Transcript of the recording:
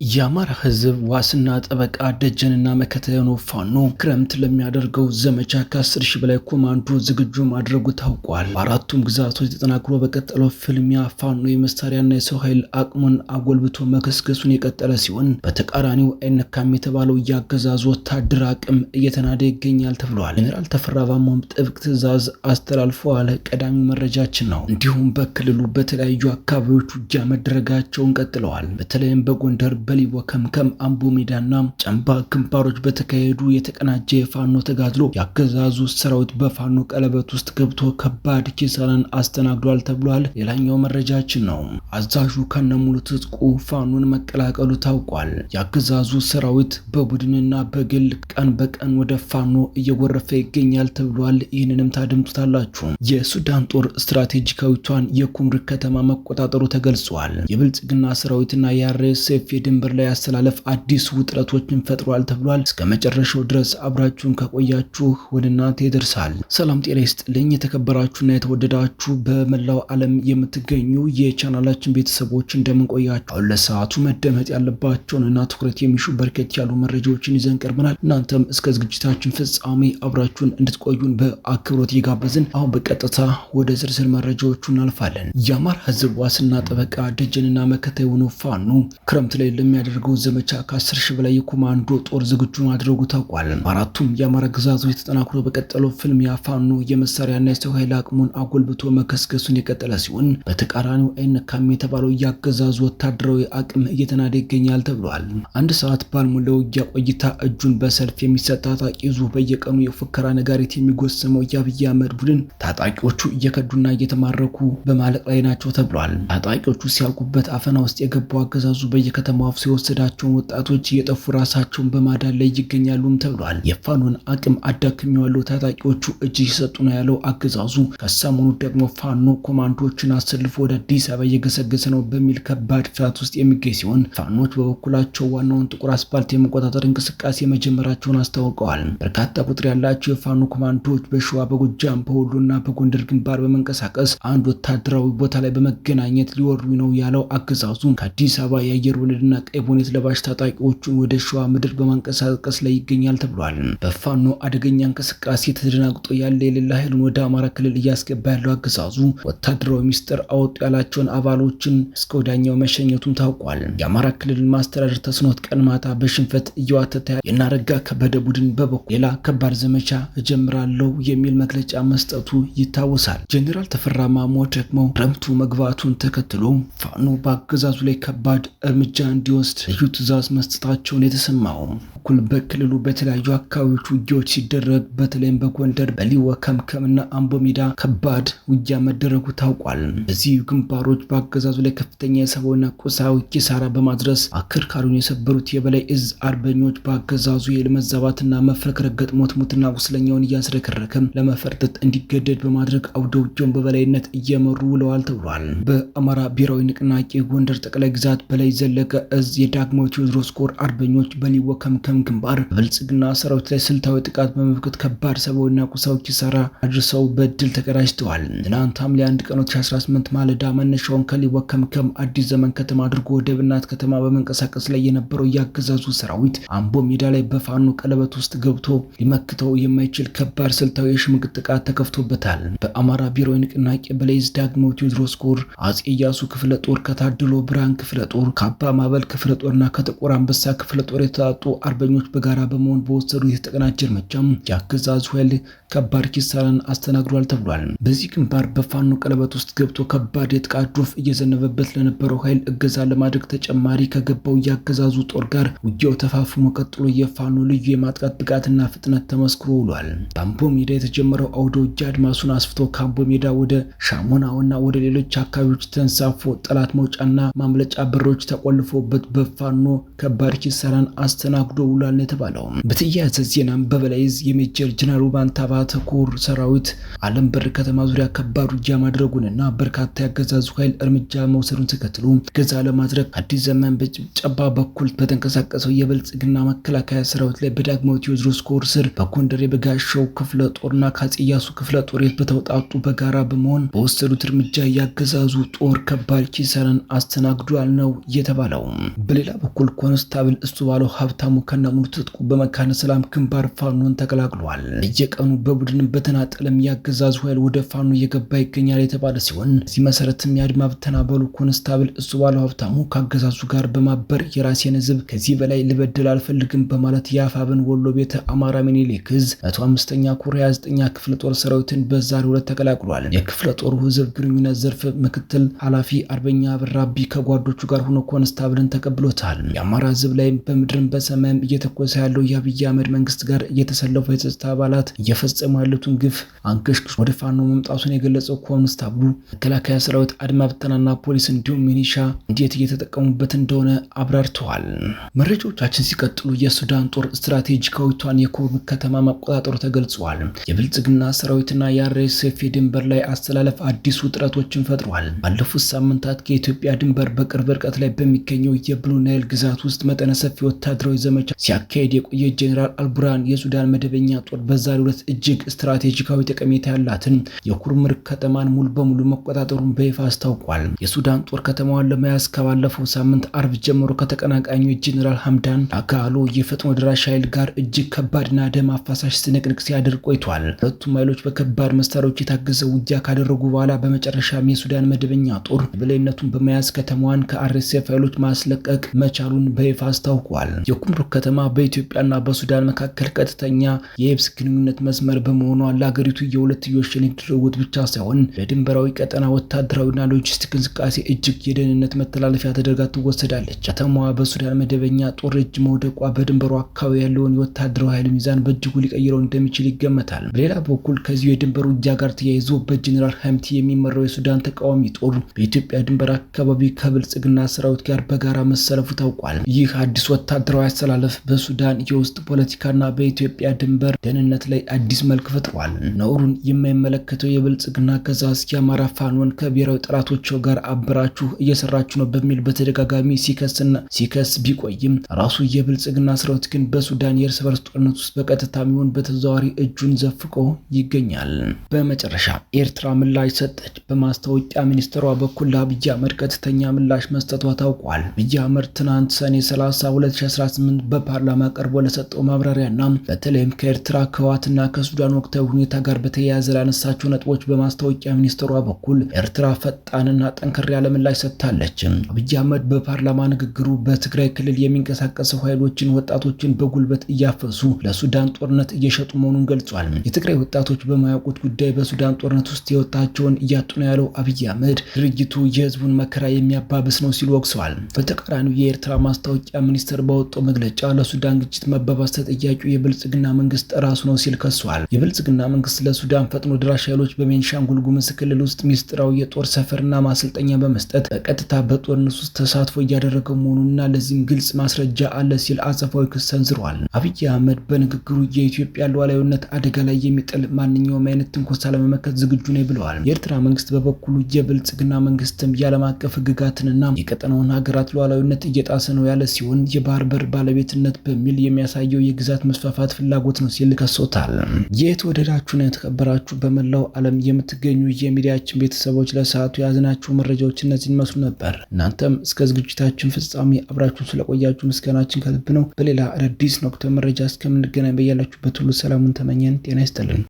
የአማራ ህዝብ ዋስና ጠበቃ ደጀንና መከታ የሆነው ፋኖ ክረምት ለሚያደርገው ዘመቻ ከ10 ሺህ በላይ ኮማንዶ ዝግጁ ማድረጉ ታውቋል። በአራቱም ግዛቶች ተጠናክሮ በቀጠለው ፍልሚያ ፋኖ የመሳሪያና የሰው ኃይል አቅሙን አጎልብቶ መከስከሱን የቀጠለ ሲሆን በተቃራኒው አይነካም የተባለው የአገዛዙ ወታደር አቅም እየተናደ ይገኛል ተብሏል። ጄኔራል ተፈራ ማሞም ጥብቅ ትዕዛዝ አስተላልፈዋል። ቀዳሚው መረጃችን ነው። እንዲሁም በክልሉ በተለያዩ አካባቢዎች ውጊያ መደረጋቸውን ቀጥለዋል። በተለይም በጎንደር በሊቦ ከምከም አምቦ ሜዳና ጨምባ ግንባሮች በተካሄዱ የተቀናጀ የፋኖ ተጋድሎ ያገዛዙ ሰራዊት በፋኖ ቀለበት ውስጥ ገብቶ ከባድ ኪሳራን አስተናግዷል ተብሏል። ሌላኛው መረጃችን ነው። አዛዡ ከነሙሉ ትጥቁ ፋኖን መቀላቀሉ ታውቋል። ያገዛዙ ሰራዊት በቡድንና በግል ቀን በቀን ወደ ፋኖ እየጎረፈ ይገኛል ተብሏል። ይህንንም ታደምጡታላችሁ። የሱዳን ጦር ስትራቴጂካዊቷን የኩምሩክ ከተማ መቆጣጠሩ ተገልጿል። የብልጽግና ሰራዊትና የአርኤስኤፍ ድንበር ላይ ያስተላለፍ አዲስ ውጥረቶችን ፈጥሯል ተብሏል። እስከ መጨረሻው ድረስ አብራችሁን ከቆያችሁ ወደ እናንተ ይደርሳል። ሰላም ጤና ይስጥልኝ። የተከበራችሁና የተወደዳችሁ በመላው ዓለም የምትገኙ የቻናላችን ቤተሰቦች እንደምን ቆያችሁ? አሁን ለሰዓቱ መደመጥ ያለባቸውንና ትኩረት የሚሹ በርከት ያሉ መረጃዎችን ይዘን ቀርበናል። እናንተም እስከ ዝግጅታችን ፍጻሜ አብራችሁን እንድትቆዩን በአክብሮት እየጋበዝን አሁን በቀጥታ ወደ ዝርዝር መረጃዎቹ እናልፋለን። የአማራ ህዝብ ዋስና ጠበቃ ደጀንና መከታ የሆነው ፋኖ ክረምት ላይ ለሚያደርገው ዘመቻ ከ10 ሺህ በላይ የኮማንዶ ጦር ዝግጁ ማድረጉ ታውቋል። በአራቱም የአማራ ግዛቶች ተጠናክሮ በቀጠለው ፍልሚያ ፋኖ የመሳሪያና የሰው ኃይል አቅሙን አጎልብቶ መከስከሱን የቀጠለ ሲሆን በተቃራኒው አይነካም የተባለው ያገዛዙ ወታደራዊ አቅም እየተናደ ይገኛል ተብሏል። አንድ ሰዓት ባልሞላ ውጊያ ቆይታ እጁን በሰልፍ የሚሰጥ ታጣቂ ይዞ በየቀኑ የፉከራ ነጋሪት የሚጎሰመው የአብይ አህመድ ቡድን ታጣቂዎቹ እየከዱና እየተማረኩ በማለቅ ላይ ናቸው ተብሏል። ታጣቂዎቹ ሲያልቁበት አፈና ውስጥ የገባው አገዛዙ በየከተማው አፍሶ የወሰዳቸውን ወጣቶች እየጠፉ ራሳቸውን በማዳን ላይ ይገኛሉም ተብሏል። የፋኖን አቅም አዳክሜዋለሁ፣ ታጣቂዎቹ እጅ እየሰጡ ነው ያለው አገዛዙ ከሰሞኑ ደግሞ ፋኖ ኮማንዶዎችን አሰልፎ ወደ አዲስ አበባ እየገሰገሰ ነው በሚል ከባድ ፍርሃት ውስጥ የሚገኝ ሲሆን ፋኖች በበኩላቸው ዋናውን ጥቁር አስፓልት የመቆጣጠር እንቅስቃሴ መጀመራቸውን አስታውቀዋል። በርካታ ቁጥር ያላቸው የፋኖ ኮማንዶዎች በሸዋ፣ በጎጃም፣ በወሎና በጎንደር ግንባር በመንቀሳቀስ አንድ ወታደራዊ ቦታ ላይ በመገናኘት ሊወሩ ነው ያለው አገዛዙ ከአዲስ አበባ የአየር ወለድና ቀይ ቦኔት ለባሽ ታጣቂዎቹን ወደ ሸዋ ምድር በማንቀሳቀስ ላይ ይገኛል ተብሏል። በፋኖ አደገኛ እንቅስቃሴ ተደናግጦ ያለ የሌላ ኃይሉን ወደ አማራ ክልል እያስገባ ያለው አገዛዙ ወታደራዊ ሚስጥር አወጡ ያላቸውን አባሎችን እስከ ወዳኛው መሸኘቱም ታውቋል። የአማራ ክልልን ማስተዳደር ተስኖት ቀን ማታ በሽንፈት እየዋተተ የናረጋ ከበደ ቡድን በበኩሉ ሌላ ከባድ ዘመቻ እጀምራለሁ የሚል መግለጫ መስጠቱ ይታወሳል። ጄኔራል ተፈራ ማሞ ደግሞ ክረምቱ መግባቱን ተከትሎ ፋኖ በአገዛዙ ላይ ከባድ እርምጃ እንዲወስድ ልዩ ትዕዛዝ መስጠታቸውን የተሰማው በክልሉ በተለያዩ አካባቢዎች ውጊያዎች ሲደረግ በተለይም በጎንደር በሊቦ ከምከምና አምቦ ሜዳ ከባድ ውጊያ መደረጉ ታውቋል። በዚህ ግንባሮች በአገዛዙ ላይ ከፍተኛ የሰብአዊና ቁሳዊ ኪሳራ በማድረስ አከርካሪውን የሰበሩት የበላይ እዝ አርበኞች በአገዛዙ የኃይል መዛባትና መፍረክረክ ገጥሞት ሙትና ቁስለኛውን እያስረከረከም ለመፈርጠጥ እንዲገደድ በማድረግ አውደ ውጊያውን በበላይነት እየመሩ ውለዋል ተብሏል። በአማራ ብሔራዊ ንቅናቄ ጎንደር ጠቅላይ ግዛት በላይ ዘለቀ እዝ የዳግማዊ ቴዎድሮስ ኮር አርበኞች በሊቦ ከምከም ግንባር በብልጽግና ሰራዊት ላይ ስልታዊ ጥቃት በመክፈት ከባድ ሰብአዊና ቁሳዊ ኪሳራ አድርሰው በድል ተቀዳጅተዋል። ትናንት ሐምሌ 1 ቀን 2018 ማለዳ መነሻውን ከሊቦ ከምከም አዲስ ዘመን ከተማ አድርጎ ወደ ብናት ከተማ በመንቀሳቀስ ላይ የነበረው ያገዛዙ ሰራዊት አምቦ ሜዳ ላይ በፋኖ ቀለበት ውስጥ ገብቶ ሊመክተው የማይችል ከባድ ስልታዊ የሽምቅ ጥቃት ተከፍቶበታል። በአማራ ብሔራዊ ንቅናቄ በላይ እዝ ዳግማዊ ቴዎድሮስ ኮር አጼ ኢያሱ ክፍለ ጦር ከታድሎ ብርሃን ክፍለ ጦር ከአባ ማበል ክፍለ ጦርና ከጥቁር አንበሳ ክፍለ ጦር የተጣጡ አርበኞች በጋራ በመሆን በወሰዱ የተቀናጀ እርምጃም የአገዛዙ ኃይል ከባድ ኪሳራን አስተናግዷል ተብሏል። በዚህ ግንባር በፋኖ ቀለበት ውስጥ ገብቶ ከባድ የጥቃት ዶፍ እየዘነበበት ለነበረው ኃይል እገዛ ለማድረግ ተጨማሪ ከገባው የአገዛዙ ጦር ጋር ውጊያው ተፋፍሞ ቀጥሎ የፋኖ ልዩ የማጥቃት ብቃትና ፍጥነት ተመስክሮ ውሏል። በአምቦ ሜዳ የተጀመረው አውደ ውጊያ አድማሱን አስፍቶ ከአምቦ ሜዳ ወደ ሻሞናውና ወደ ሌሎች አካባቢዎች ተንሳፎ ጠላት መውጫና ማምለጫ በሮች ተቆልፎበት በፋኖ ከባድ ኪሳራን አስተናግዶ ውሏል ነው የተባለው። በተያያዘ ዜናም በበላይ ዕዝ የሜጀር ጀነራል ውባንተ አባተ ኮር ሰራዊት አለም በር ከተማ ዙሪያ ከባድ ውጊያ ማድረጉንና በርካታ ያገዛዙ ኃይል እርምጃ መውሰዱን ተከትሎ ገዛ ለማድረግ አዲስ ዘመን በጭብጨባ በኩል በተንቀሳቀሰው የብልጽግና መከላከያ ሰራዊት ላይ በዳግማዊ ቴዎድሮስ ኮር ስር በጎንደር የበጋሻው ክፍለ ጦርና ከአፄ ኢያሱ ክፍለ ጦር በተውጣጡ በጋራ በመሆን በወሰዱት እርምጃ ያገዛዙ ጦር ከባድ ኪሳራን አስተናግዷል ነው የተባለው። በሌላ በኩል ኮንስታብል እሱ ባለው ሀብታሙ ከነሙሉ ትጥቁ በመካነ ሰላም ግንባር ፋኖን ተቀላቅሏል። በየቀኑ በቡድን በተናጠለም ያገዛዙ ኃይል ወደ ፋኖ እየገባ ይገኛል የተባለ ሲሆን እዚህ መሰረትም የአድማ ብተና በሉ ኮንስታብል እሱ ባለው ሀብታሙ ካገዛዙ ጋር በማበር የራሴን ህዝብ ከዚህ በላይ ልበድል አልፈልግም በማለት የአፋብን ወሎ ቤተ አማራ ሚኒሊክ ዕዝ 105ኛ ኮር 29ኛ ክፍለ ጦር ሰራዊትን በዛሬው ዕለት ተቀላቅሏል። የክፍለ ጦሩ ህዝብ ግንኙነት ዘርፍ ምክትል ኃላፊ አርበኛ አብራቢ ከጓዶቹ ጋር ሆኖ ኮንስታብልን ተቀብሎታል። የአማራ ህዝብ ላይ በምድርም በሰማይም እየተኮሰ ያለው የአብይ አህመድ መንግስት ጋር እየተሰለፉ የጸጥታ አባላት እየፈጸሙ ያሉትን ግፍ አንገሽግሽ ወደ ፋኖ መምጣቱን የገለጸው ኮንስታብሉ መከላከያ ሰራዊት፣ አድማ ብተናና ፖሊስ እንዲሁም ሚኒሻ እንዴት እየተጠቀሙበት እንደሆነ አብራርተዋል። መረጃዎቻችን ሲቀጥሉ የሱዳን ጦር ስትራቴጂካዊቷን የኮብ ከተማ መቆጣጠሩ ተገልጿል። የብልጽግና ሰራዊትና የአርኤስኤፍ ድንበር ላይ አስተላለፍ አዲስ ውጥረቶችን ፈጥሯል። ባለፉት ሳምንታት ከኢትዮጵያ ድንበር በቅርብ ርቀት ላይ በሚገኘው የብሉ ናይል ግዛት ውስጥ መጠነ ሰፊ ወታደራዊ ዘመቻ ሲያካሄድ የቆየ ጀነራል አልቡርሃን የሱዳን መደበኛ ጦር በዛሬው ዕለት እጅግ ስትራቴጂካዊ ጠቀሜታ ያላትን የኩርሙር ከተማን ሙሉ በሙሉ መቆጣጠሩን በይፋ አስታውቋል። የሱዳን ጦር ከተማዋን ለመያዝ ከባለፈው ሳምንት አርብ ጀምሮ ከተቀናቃኙ የጀነራል ሐምዳን ዳጋሎ የፈጥኖ ደራሽ ኃይል ጋር እጅግ ከባድና ደም አፋሳሽ ትንቅንቅ ሲያደርግ ቆይቷል። ሁለቱም ኃይሎች በከባድ መሳሪያዎች የታገዘ ውጊያ ካደረጉ በኋላ በመጨረሻም የሱዳን መደበኛ ጦር የበላይነቱን በመያዝ ከተማዋን ከአርኤስኤፍ ኃይሎች ማስለቀቅ መቻሉን በይፋ አስታውቋል። የኩርሙር ከተማ በኢትዮጵያና በሱዳን መካከል ቀጥተኛ የየብስ ግንኙነት መስመር በመሆኗ ለአገሪቱ የሁለትዮሽ የንግድ ልውውጥ ብቻ ሳይሆን ለድንበራዊ ቀጠና ወታደራዊና ሎጂስቲክ እንቅስቃሴ እጅግ የደህንነት መተላለፊያ ተደርጋ ትወሰዳለች። ከተማዋ በሱዳን መደበኛ ጦር እጅ መውደቋ በድንበሩ አካባቢ ያለውን የወታደራዊ ኃይል ሚዛን በእጅጉ ሊቀይረው እንደሚችል ይገመታል። በሌላ በኩል ከዚሁ የድንበር ውጊያ ጋር ተያይዞ በጀነራል ሐምቲ የሚመራው የሱዳን ተቃዋሚ ጦር በኢትዮጵያ ድንበር አካባቢ ከብልጽግና ሰራዊት ጋር በጋራ መሰለፉ ታውቋል። ይህ አዲስ ወታደራዊ አሰላለፍ በሱዳን የውስጥ ፖለቲካና በኢትዮጵያ ድንበር ደህንነት ላይ አዲስ መልክ ፈጥሯል። ነውሩን የማይመለከተው የብልጽግና አገዛዝ የአማራ ፋኖን ከብሔራዊ ጠላቶቹ ጋር አብራችሁ እየሰራችሁ ነው በሚል በተደጋጋሚ ሲከስ ቢቆይም ራሱ የብልጽግና ሰራዊት ግን በሱዳን የእርስ በርስ ጦርነት ውስጥ በቀጥታ የሚሆን በተዘዋዋሪ እጁን ዘፍቆ ይገኛል። በመጨረሻ ኤርትራ ምላሽ ሰጠች። በማስታወቂያ ሚኒስትሯ በኩል ለአብይ አህመድ ቀጥተኛ ምላሽ መስጠቷ ታውቋል። አብይ አህመድ ትናንት ሰኔ 30 2018 በፓርላማ ቀርቦ ለሰጠው ማብራሪያና በተለይም ከኤርትራ ከህወሓትና ከሱዳን ወቅታዊ ሁኔታ ጋር በተያያዘ ላነሳቸው ነጥቦች በማስታወቂያ ሚኒስትሯ በኩል ኤርትራ ፈጣንና ጠንከር ያለ ምላሽ ሰጥታለች። አብይ አህመድ በፓርላማ ንግግሩ በትግራይ ክልል የሚንቀሳቀሱ ኃይሎችን ወጣቶችን በጉልበት እያፈሱ ለሱዳን ጦርነት እየሸጡ መሆኑን ገልጿል። የትግራይ ወጣቶች በማያውቁት ጉዳይ በሱዳን ጦርነት ውስጥ ህይወታቸውን እያጡ ነው ያለው አብይ አህመድ ድርጊቱ የህዝቡን መከራ የሚያባብስ ነው ሲሉ ወቅሰዋል። በተቃራኒው የኤርትራ ማስታወቂያ ሚኒስትር ባወጣው መግለጫ ለሱዳን ግጭት መባባስ ተጠያቂው የብልጽግና መንግስት ራሱ ነው ሲል ከሷል። የብልጽግና መንግስት ለሱዳን ፈጥኖ ደራሽ ኃይሎች በቤንሻንጉል ጉሙዝ ክልል ውስጥ ሚስጥራዊ የጦር ሰፈርና ማሰልጠኛ በመስጠት በቀጥታ በጦርነት ውስጥ ተሳትፎ እያደረገ መሆኑንና ለዚህም ግልጽ ማስረጃ አለ ሲል አጸፋዊ ክስ ሰንዝሯል። አብይ አህመድ በንግግሩ የኢትዮጵያ ሉዓላዊነት አደጋ ላይ የሚጥል ማንኛውም አይነት ትንኮሳ ለመመከት ዝግጁ ነው ብለዋል። የኤርትራ መንግስት በበኩሉ የብልጽግና መንግስትም የዓለም አቀፍ ህግጋትንና የቀጠናውን ሀገራት ሉዓላዊነት እየጣሰ ነው ያለ ሲሆን የባህር በር ባለቤትነት በሚል የሚያሳየው የግዛት መስፋፋት ፍላጎት ነው ሲል ከሶታል። የተወደዳችሁና የተከበራችሁ በመላው ዓለም የምትገኙ የሚዲያችን ቤተሰቦች ለሰዓቱ የያዝናችሁ መረጃዎች እነዚህን መስሉ ነበር። እናንተም እስከ ዝግጅታችን ፍጻሜ አብራችሁን ስለቆያችሁ ምስጋናችን ከልብ ነው። በሌላ አዳዲስ ወቅታዊ መረጃ እስከምንገናኝ በያላችሁበት ሁሉ ሰላሙን ተመኘን። ጤና ይስጥልን።